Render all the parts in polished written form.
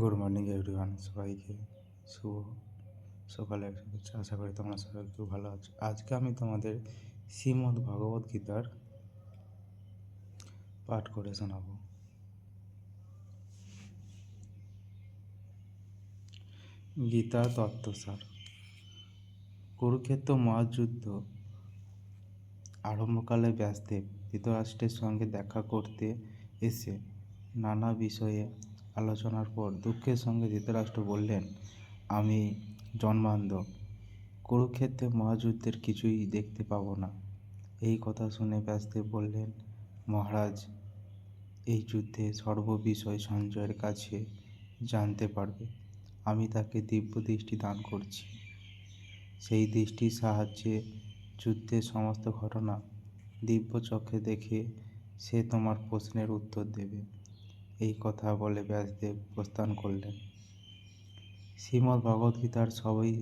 Good morning everyone, সবাইকে শুভ সকালের শুভেচ্ছা। আশা করি তোমরা সবাই খুব ভালো আছো। আজকে আমি তোমাদের শ্রীমদ্ ভগবদ গীতার পাঠ করে শোনাবো। গীতা তত্ত্বসার। কুরুক্ষেত্র মহাযুদ্ধ আরম্ভকালে ব্যাসদেব ধৃতরাষ্ট্রের সঙ্গে দেখা করতে এসে নানা বিষয়ে আলোচনার পর দুঃখের সঙ্গে ধৃতরাষ্ট্র বললেন, আমি জন্মান্ধ, কুরুক্ষেত্রে মহাযুদ্ধের কিছুই দেখতে পাবো না। এই কথা শুনে ব্যাসদেব বললেন, মহারাজ, এই যুদ্ধে সর্ববিষয় সঞ্জয়ের কাছে জানতে পারবে। আমি তাকে দিব্য দৃষ্টি দান করছি। সেই দৃষ্টির সাহায্যে যুদ্ধের সমস্ত ঘটনা দিব্য চক্ষে দেখে সে তোমার প্রশ্নের উত্তর দেবে। এই কথা বলে ব্যাসদেব প্রস্থান করলেন। শ্রীমদ্ ভগবদ্গীতার সবই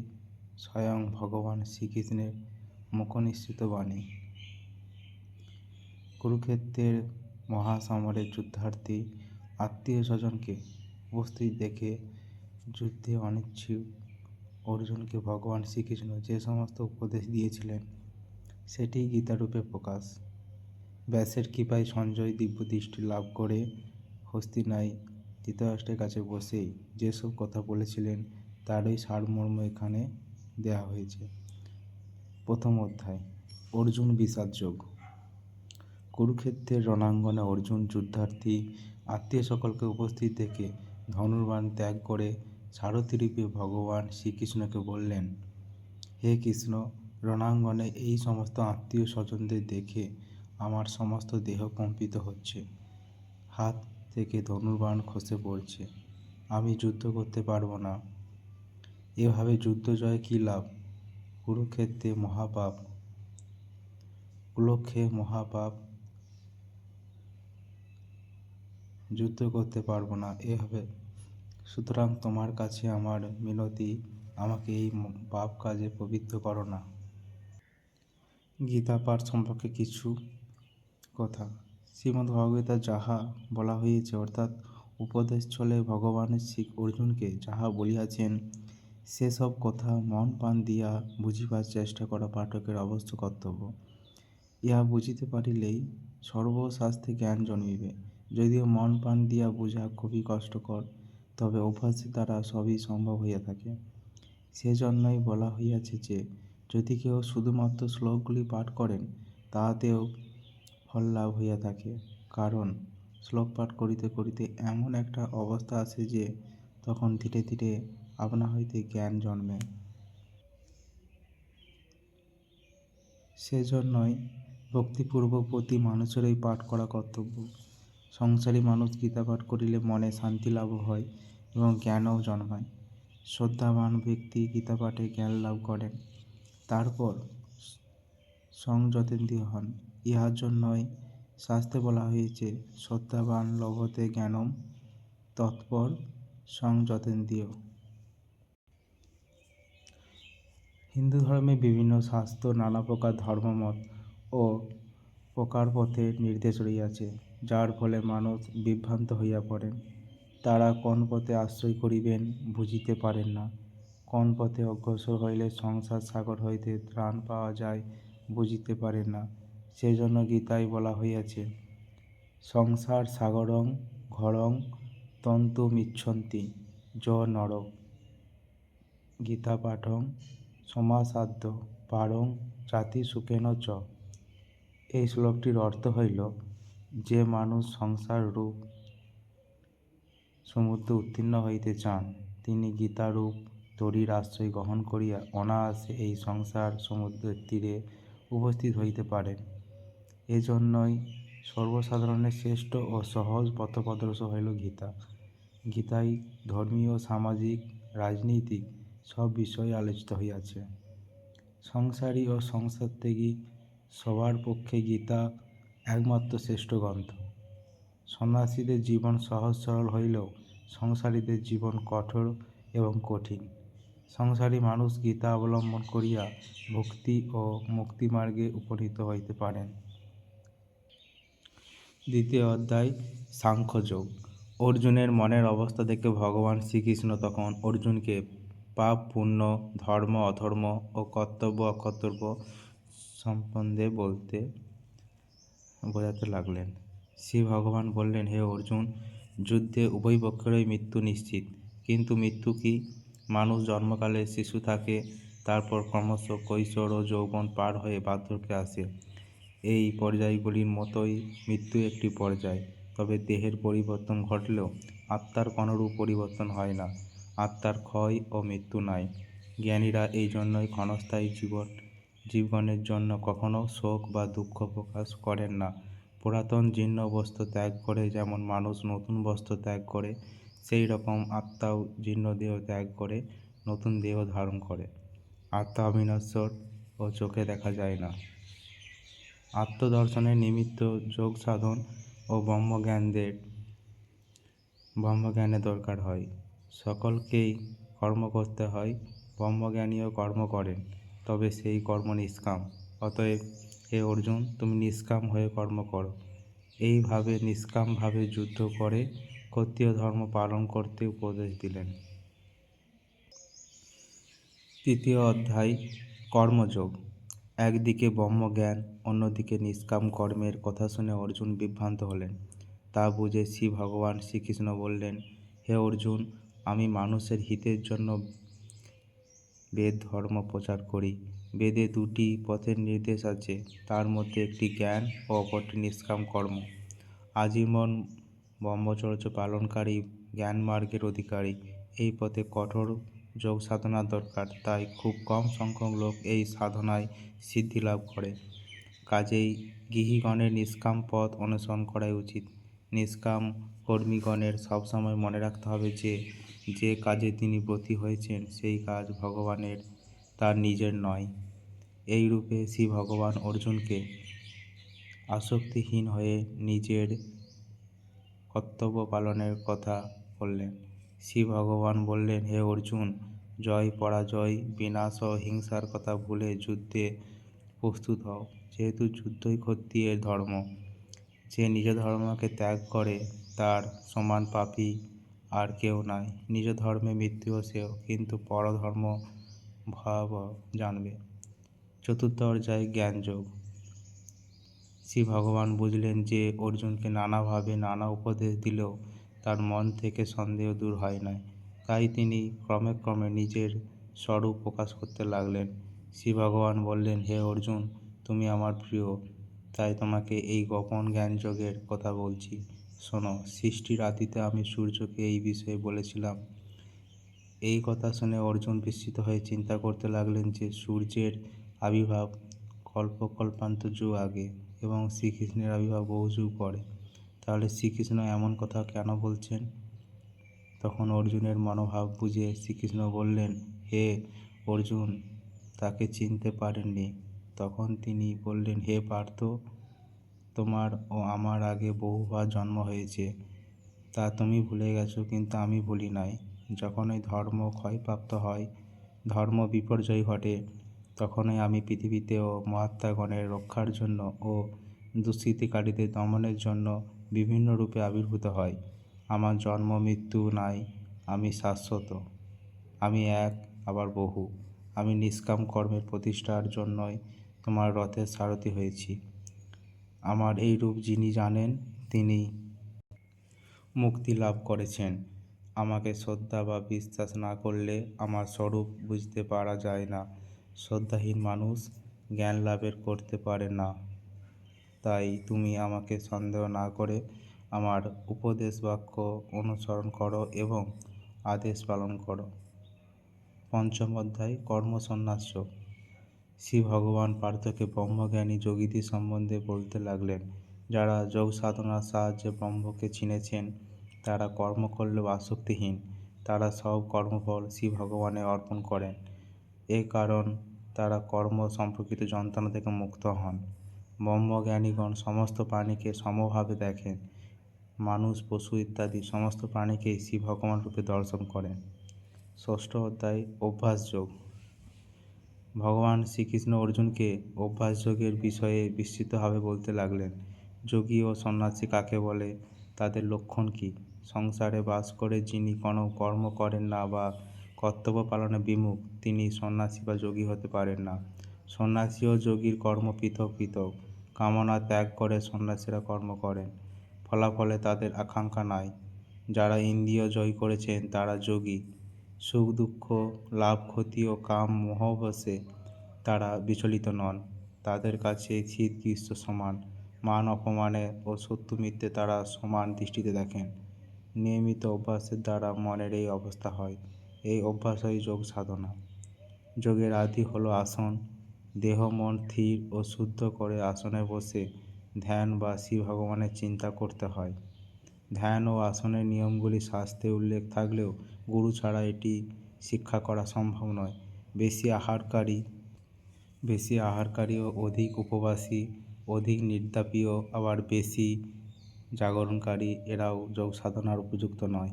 স্বয়ং ভগবান শ্রীকৃষ্ণের মুখনিসৃত বাণী। কুরুক্ষেত্রের মহাসমরে যুদ্ধার্থী আত্মীয় স্বজনকে উপস্থিত দেখে যুদ্ধে অনিচ্ছুক অর্জুনকে ভগবান শ্রীকৃষ্ণ যে সমস্ত উপদেশ দিয়েছিলেন সেটি গীতারূপে প্রকাশ। ব্যাসের কৃপায় সঞ্জয় দিব্য দৃষ্টি লাভ করে হস্তিনায় ধৃতরাষ্ট্রের কাছে বসেই যেসব কথা বলেছিলেন তারই সারমর্ম এখানে দেয়া হয়েছে। প্রথম অধ্যায়, অর্জুন বিষাদযোগ। কুরুক্ষেত্রের রণাঙ্গনে অর্জুন যুদ্ধার্থী আত্মীয় সকলকে উপস্থিত দেখে ধনুর্বাণ ত্যাগ করে সারথিরূপে ভগবান শ্রীকৃষ্ণকে বললেন, হে কৃষ্ণ, রণাঙ্গনে এই সমস্ত আত্মীয় স্বজনদের দেখে আমার সমস্ত দেহ কম্পিত হচ্ছে, হাত থেকে ধনুর্বাণ খসে পড়ছে, আমি যুদ্ধ করতে পারবো না। এভাবে যুদ্ধ জয় কী লাভ? কুরুক্ষেত্রে মহাপাপ, কুলক্ষে মহাপাপ, যুদ্ধ করতে পারবো না এভাবে। সুতরাং তোমার কাছে আমার মিনতি, আমাকে এই পাপ কাজে প্রবৃত্ত করো না। গীতা পাঠ সম্পর্কে কিছু কথা। শ্রীমদ্ ভগবদ্গীতা যাহা বলা হয়েছে, অর্থাৎ উপদেশ ছলে ভগবানের শ্রী অর্জুনকে যাহা বলিয়াছেন, সেসব কথা মন প্রাণ দিয়া বুঝিবার চেষ্টা করা পাঠকের অবশ্য কর্তব্য। ইহা বুঝিতে পারিলেই সর্বশাস্ত্রে জ্ঞান জন্মিবে। যদিও মন প্রাণ দিয়া বুঝা খুবই কষ্টকর, তবে অভ্যাসের দ্বারা সবই সম্ভব হইয়া থাকে। সেজন্যই বলা হইয়াছে যে, যদি কেউ শুধুমাত্র শ্লোকগুলি পাঠ করেন তাহাতেও ফল লাভ হইয়া থাকে। কারণ শ্লোক পাঠ করিতে করিতে এমন একটা অবস্থা আসে যে তখন ধীরে ধীরে আপনা হইতে জ্ঞান জন্মে। সেজন্যই ভক্তিপূর্বক প্রতি মানুষেরই পাঠ করা কর্তব্য। সংসারী মানুষ গীতা পাঠ করিলে মনে শান্তি লাভ হয় এবং জ্ঞানও জন্মায়। শ্রদ্ধাবান ব্যক্তি গীতা পাঠে জ্ঞান লাভ করেন, তারপর সংযতেন্দ্রিয় হন। ইহার জন্যই শাস্ত্রে বলা হয়েছে, শ্রদ্ধাবান লভতে জ্ঞানম, তৎপর সংযতেন্দ্রিয়। হিন্দু ধর্মে বিভিন্ন শাস্ত্র নানা প্রকার ধর্মমত ও প্রকার পথে নির্দেশ রহিয়াছে, যার ফলে মানুষ বিভ্রান্ত হইয়া পড়েন। তারা কোন পথে আশ্রয় করিবেন বুঝিতে পারেন না, কোন পথে অগ্রসর হইলে সংসার সাগর হইতে ত্রাণ পাওয়া যায় বুঝিতে পারেন না। সেজন্য গীতায় বলা হইয়াছে, সংসার সাগরং ঘরং তন্তুমিচ্ছন্তি য নর গীতা পাঠং সমাসাদ্য পারং জাতি সুখেন চ। এই শ্লোকটির অর্থ হইল, যে মানুষ সংসার রূপ সমুদ্রে উত্তীর্ণ হইতে চান, তিনি গীতারূপ তরীর আশ্রয় গ্রহণ করিয়া অনায়াসে এই সংসার সমুদ্রের তীরে উপস্থিত হইতে পারেন। এজন্যই সর্বসাধারণের শ্রেষ্ঠ ও সহজ পথপ্রদর্শক হইল গীতা। গীতায় ধর্মীয়, সামাজিক, রাজনৈতিক সব বিষয় আলোচিত হইয়াছে। সংসারী ও সংসারত্যাগী সবার পক্ষে গীতা একমাত্র শ্রেষ্ঠ গ্রন্থ। সন্ন্যাসীদের জীবন সহজ সরল হইলেও সংসারীদের জীবন কঠোর এবং কঠিন। সংসারী মানুষ গীতা অবলম্বন করিয়া ভক্তি ও মুক্তিমার্গে উপনীত হইতে পারেন। দ্বিতীয় অধ্যায়, সাংখ্যযোগ। অর্জুনের মনের অবস্থা দেখে ভগবান শ্রীকৃষ্ণ তখন অর্জুনকে পাপ পুণ্য, ধর্ম অধর্ম ও কর্তব্য অকর্তব্য সম্বন্ধে বোঝাতে লাগলেন। শ্রী ভগবান বললেন, হে অর্জুন, যুদ্ধে উভয় পক্ষেরই মৃত্যু নিশ্চিত। কিন্তু মৃত্যু কি? মানুষ জন্মকালে শিশু থাকে, তারপর ক্রমশ কৈশোর ও যৌবন পার হয়ে বার্ধক্যে আসে। এই পর্যায়গুলির মতোই মৃত্যু একটি পর্যায়। তবে দেহের পরিবর্তন ঘটলেও আত্মার কোনরূপ পরিবর্তন হয় না। আত্মার ক্ষয় ও মৃত্যু নাই। জ্ঞানীরা এই জন্যই ক্ষণস্থায়ী জীবনের জন্য কখনো শোক বা দুঃখ প্রকাশ করেন না। পুরাতন জীর্ণ বস্ত্র ত্যাগ করে যেমন মানুষ নতুন বস্ত্র ত্যাগ করে, সেই রকম আত্মাও জীর্ণ দেহ ত্যাগ করে নতুন দেহ ধারণ করে। আত্মা অবিনশ্বর ও চোখে দেখা যায় না। আত্মদর্শনের নিমিত্ত যোগ সাধন ও ব্রহ্মজ্ঞানের দরকার হয়। সকলকেই কর্ম করতে হয়। ব্রহ্মজ্ঞানীও কর্ম করেন, তবে সেই কর্ম নিষ্কাম। অতএব হে অর্জুন, তুমি নিষ্কাম হয়ে কর্ম করো। এইভাবে নিষ্কামভাবে যুদ্ধ করে ক্ষত্রিয় ধর্ম পালন করতে উপদেশ দিলেন। তৃতীয় অধ্যায়, কর্মযোগ। একদিকে ব্রহ্মজ্ঞান, অন্যদিকে নিষ্কাম কর্মের কথা শুনে অর্জুন বিভ্রান্ত হলেন। তা বুঝে শ্রী ভগবান শ্রীকৃষ্ণ বললেন, হে অর্জুন, আমি মানুষের হিতের জন্য বেদ ধর্ম প্রচার করি। বেদে দুটি পথের নির্দেশ আছে, তার মধ্যে একটি জ্ঞান ও অপরটি নিষ্কাম কর্ম। আজীবন ব্রহ্মচর্য পালনকারী জ্ঞান মার্গের অধিকারী। এই পথে কঠোর যোগ সাধনার দরকার, তাই খুব কম সংখ্যক লোক এই সাধনায় সিদ্ধি লাভ করে। কাজেই গৃহীগণের নিষ্কাম পথ অনুসরণ করাই উচিত। নিষ্কাম কর্মীগণের সবসময় মনে রাখতে হবে যে যে কাজে তিনি ব্রতী হয়েছেন সেই কাজ ভগবানের, তার নিজের নয়। এইরূপে শ্রী ভগবান অর্জুনকে আসক্তিহীন হয়ে নিজের কর্তব্য পালনের কথা বললেন। শ্রী ভগবান বললেন, হে অর্জুন, জয় পরাজয়, বিনাশ ও হিংসার কথা ভুলে যুদ্ধে প্রস্তুত হও। যেহেতু যুদ্ধই ক্ষত্রিয়ের ধর্ম। যে নিজ ধর্মকে ত্যাগ করে তার সমান পাপী আর কেউ নাই। নিজ ধর্মে মৃত্যুও সেও, কিন্তু পরধর্ম ভয়াবহ জানবে। চতুর্থ অধ্যায়, জ্ঞানযোগ। শ্রী ভগবান বুঝলেন যে অর্জুনকে নানাভাবে নানা উপদেশ দিলেও তার মন থেকে সন্দেহ দূর হয় না। তাই তিনি ক্রমে ক্রমে নিজের স্বরূপ প্রকাশ করতে লাগলেন। শ্রী ভগবান বললেন, হে অর্জুন, তুমি আমার প্রিয়, তাই তোমাকে এই গোপন জ্ঞানযোগের কথা বলছি। শোনো, সৃষ্টির আদিতে আমি সূর্যকে এই বিষয়ে বলেছিলাম। এই কথা শুনে অর্জুন বিস্মিত হয়ে চিন্তা করতে লাগলেন যে সূর্যের আবির্ভাব কল্পান্তর যুগ আগে এবং শ্রীকৃষ্ণের আবির্ভাব বহু যুগ পরে। তাহলে শ্রীকৃষ্ণ এমন কথা কেন বলছেন? তখন অর্জুনের মনোভাব বুঝে শ্রীকৃষ্ণ বললেন, হে অর্জুন, তাকে চিনতে পারেননি। তখন তিনি বললেন, হে পার্থ, তোমার ও আমার আগে বহুবার জন্ম হয়েছে, তা তুমি ভুলে গেছো, কিন্তু আমি ভুলি নাই। যখনই ধর্ম ক্ষয়প্রাপ্ত হয়, ধর্ম বিপর্যয় ঘটে, তখনই আমি পৃথিবীতে ও মহাত্মাগণের রক্ষার জন্য ও দুষ্কৃতিকারীদের দমনের জন্য বিভিন্ন রূপে আবির্ভূত হয়। আমার জন্ম মৃত্যু নাই, আমি শাশ্বত। আমি এক, আবার বহু। আমি নিষ্কাম কর্মের প্রতিষ্ঠার জন্যই তোমার রথের সারথি হয়েছি। আমার এই রূপ যিনি জানেন, তিনি মুক্তি লাভ করেছেন। আমাকে শ্রদ্ধা বা বিশ্বাস না করলে আমার স্বরূপ বুঝতে পারা যায় না। শ্রদ্ধাহীন মানুষ জ্ঞান লাভের করতে পারে না। তাই তুমি আমাকে সন্দেহ না করে আমার উপদেশ বাক্য অনুসরণ করো এবং আদেশ পালন করো। পঞ্চম অধ্যায়, কর্মসন্ন্যাস। শ্রী ভগবান পার্থকে ব্রহ্মজ্ঞানী যোগীদের সম্বন্ধে বলতে লাগলেন। যারা যোগ সাধনার সাহায্যে ব্রহ্মকে চিনেছেন তারা কর্ম করলেও আসক্তিহীন। তারা সব কর্মফল শ্রী ভগবানে অর্পণ করেন। এ কারণ তারা কর্ম সম্পর্কিত যন্ত্রণা থেকে মুক্ত হন। ব্রহ্মজ্ঞানীগণ সমস্ত প্রাণীকে সমভাবে দেখেন। মানুষ, পশু ইত্যাদি সমস্ত প্রাণীকেই শ্রী ভগবান রূপে দর্শন করেন। ষষ্ঠ অধ্যায়, অভ্যাসযোগ। ভগবান শ্রীকৃষ্ণ অর্জুনকে অভ্যাসযোগের বিষয়ে বিস্তৃতভাবে বলতে লাগলেন। যোগী ও সন্ন্যাসী কাকে বলে? তাদের লক্ষণ কী? সংসারে বাস করে যিনি কোনো কর্ম করেন না বা কর্তব্য পালনে বিমুখ, তিনি সন্ন্যাসী বা যোগী হতে পারেন না। সন্ন্যাসী ও যোগীর কর্ম পৃথক পৃথক। কামনা ত্যাগ করে সন্ন্যাসীরা কর্ম করেন, ফলাফলে তাদের আকাঙ্ক্ষা নাই। যারা ইন্দ্রিয় জয় করেছেন তারা যোগী। সুখ দুঃখ, লাভ ক্ষতি ও কাম মোহবশে তারা বিচলিত নন। তাদের কাছে শীত গ্রীষ্ম সমান। মান অপমানে ও সত্য মিথ্যে তারা সমান দৃষ্টিতে দেখেন। নিয়মিত অভ্যাসের দ্বারা মনের এই অবস্থা হয়। এই অভ্যাসই যোগ সাধনা। যোগের আদি হলো আসন। দেহ মন স্থির ও শুদ্ধ করে আসনে বসে ধ্যান বা শ্রী ভগবানের চিন্তা করতে হয়। ধ্যান ও আসনের নিয়মগুলি শাস্ত্রে উল্লেখ থাকলেও গুরু ছাড়া এটি শিক্ষা করা সম্ভব নয়। বেশি আহারকারী ও অধিক উপবাসী, অধিক নির্যাপীয়, আবার বেশি জাগরণকারী এরাও যোগ সাধনার উপযুক্ত নয়।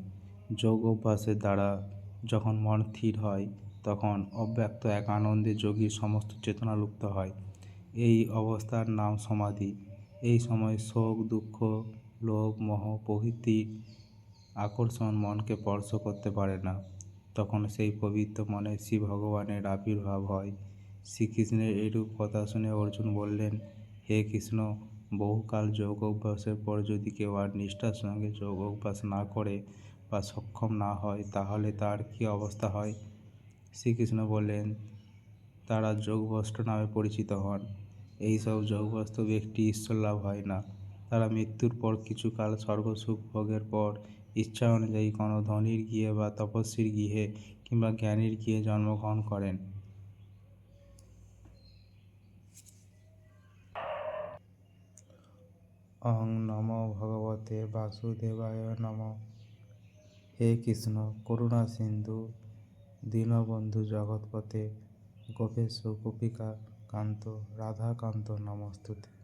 যোগ অভ্যাসের দ্বারা যখন মন স্থির হয় তখন অব্যক্ত এক আনন্দে যোগীর সমস্ত চেতনা লুপ্ত হয়। এই অবস্থার নাম সমাধি। এই সময় শোক দুঃখ লোভ মোহ প্রভৃতির আকর্ষণ মনকে স্পর্শ করতে পারে না। তখন সেই পবিত্র মনে শ্রী ভগবানের আবির্ভাব হয়। শ্রীকৃষ্ণের এইরূপ কথা শুনে অর্জুন বললেন, হে কৃষ্ণ, বহুকাল যোগ অভ্যাসের পর যদি কেউ আর নিষ্ঠার সঙ্গে যোগ অভ্যাস না করে বা সক্ষম না হয় তাহলে তার কী অবস্থা হয়? শ্রীকৃষ্ণ বললেন, তারা যোগভ্রষ্ট নামে পরিচিত হন। এইসব যোগভ্রষ্ট ব্যক্তি ঈশ্বর লাভ হয় না। তারা মৃত্যুর পর কিছুকাল স্বর্গসুখ ভোগের পর ইচ্ছা অনুযায়ী কোনো ধনীর গৃহে বা তপস্বীর গৃহে কিংবা জ্ঞানীর গৃহে জন্মগ্রহণ করেন। অহং নমো ভগবতে বাসুদেবায় নমঃ। হে কৃষ্ণ, করুণা সিন্ধু, দীনবন্ধু জগৎপতে, গোপেশ গোপিকা কান্ত রাধাকান্ত নমস্তুতে।